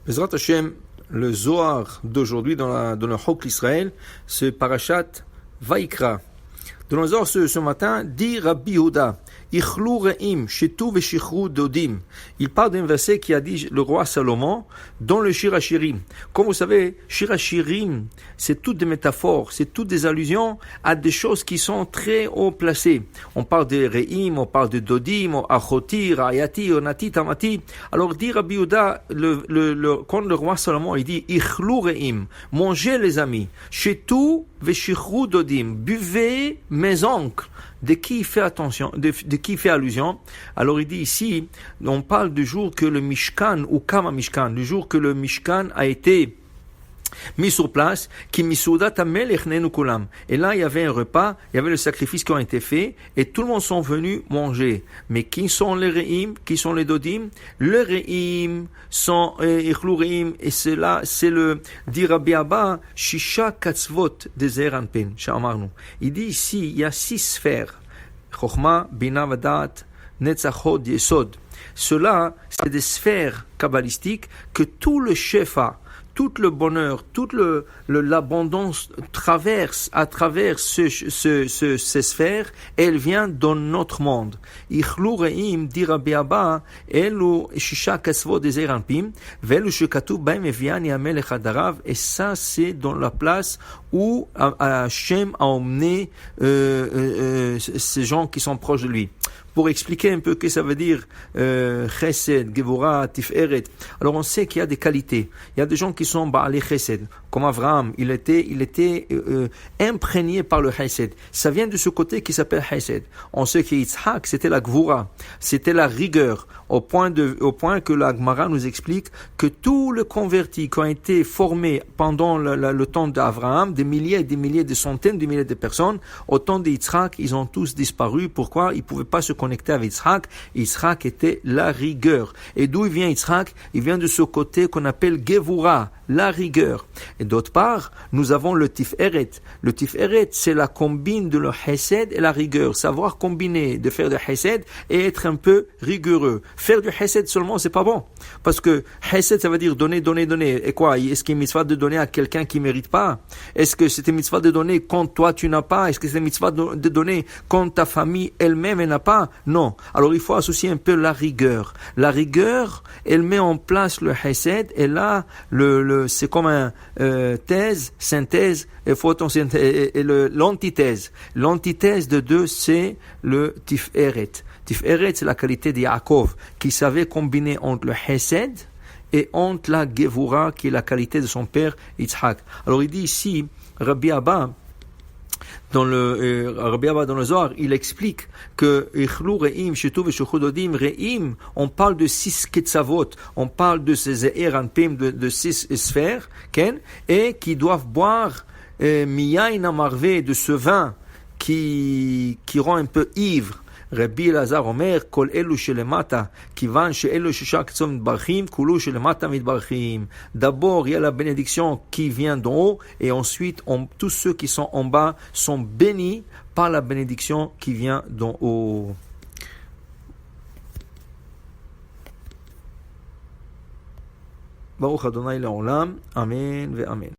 Bezrat Hashem, le Zohar d'aujourd'hui dans le Chok l'Israël, c'est Parashat Vaikra. Dans le Zohar ce matin, dit Rabbi Yehuda, Ichlu re'im, shetu veshichru dodim. Il parle d'un verset qui a dit le roi Salomon dans le Shir HaShirim. Comme vous savez, Shir HaShirim, c'est toutes des métaphores, c'est toutes des allusions à des choses qui sont très haut placées. On parle de re'im, on parle de dodim, achoti, rayati, onati, tamati. Alors dit Rabbi Yehuda, quand le roi Salomon il dit Ichlu re'im, mangez les amis, shetu veshichru dodim, buvez mes oncles. De qui il fait attention, de qui il fait allusion? Alors il dit ici, on parle du jour que le Mishkan, ou Kama Mishkan, le jour que le Mishkan a été mis sur place, qui misoudat amelech nenu kulam. Et là, il y avait un repas, il y avait le sacrifice qui a été fait, et tout le monde sont venus manger. Mais qui sont les re'im, qui sont les dodim? Les re'im sont ichlu re'im, et cela, c'est le dit Rabbi Abba, shisha katzvot de Zeir Anpin, sha'amarnu. Il dit ici, il y a 6 sphères. Chochma, bina vadat, netzachod, yesod. Cela, c'est des sphères kabbalistiques que tout le shefa, tout le bonheur, toute l'abondance traverse à travers ces sphères, elle vient dans notre monde. Ichlu re'im, dit Rabbi Abba, elu shisha kasvot de Zeir Anpin, velu shekatuv baim eviani hamelech hadarav, et ça c'est dans la place où Hachem a emmené ces gens qui sont proches de lui. Pour expliquer un peu ce que ça veut dire Chesed, Gevura, Tiferet. Alors on sait qu'il y a des qualités. Il y a des gens qui sont Baalei Chesed, comme Avraham. Il était imprégné par le Chesed. Ça vient de ce côté qui s'appelle Chesed. On sait qu'Yitzhak, c'était la Gevura, c'était la rigueur, au point que la Gemara nous explique que tous les convertis qui ont été formés pendant le temps d'Avraham, des milliers et des milliers, des centaines de milliers de personnes, au temps d'Yitzhak, ils ont tous disparu. Pourquoi? Ils ne pouvaient pas se connecter avec Yitzhak. Yitzhak était la rigueur. Et d'où il vient Yitzhak? Il vient de ce côté qu'on appelle Gevura, la rigueur. Et d'autre part, nous avons le Tiferet. Le Tiferet, c'est la combine de le Chesed et la rigueur. Savoir combiner, de faire du Chesed et être un peu rigoureux. Faire du Chesed seulement, c'est pas bon. Parce que Chesed, ça veut dire donner, donner, donner. Et quoi? Est-ce qu'il y a une mitzvah de donner à quelqu'un qui mérite pas? Est-ce que c'est une mitzvah de donner quand toi tu n'as pas? Est-ce que c'est une mitzvah de donner quand ta famille elle-même elle n'a pas? Non. Alors il faut associer un peu la rigueur. La rigueur, elle met en place le Chesed, et là, c'est comme un thèse, synthèse et photosynthèse, et l'antithèse. L'antithèse de deux, c'est le Tiferet. Tiferet, c'est la qualité de Yaakov, qui savait combiner entre le Chesed et entre la Gevura, qui est la qualité de son père Yitzhak. Alors il dit ici, Rabbi Abba, dans le Zohar, il explique que Re'im, on parle de 6 ketzavot, on parle de ces Zeir Anpin, de 6 sphères, et qui doivent boire miyain amarvé, de ce vin qui rend un peu ivre. Rabbi Elazar Omer, Kol elu shelemata, kivan she'elu shisha ketzavot mitbarchim, kulu shelemata mitbarchim. D'abord, il y a la bénédiction qui vient d'en haut, et ensuite, tous ceux qui sont en bas sont bénis par la bénédiction qui vient d'en haut. Baruch Adonai Le'olam, Amen ve Amen.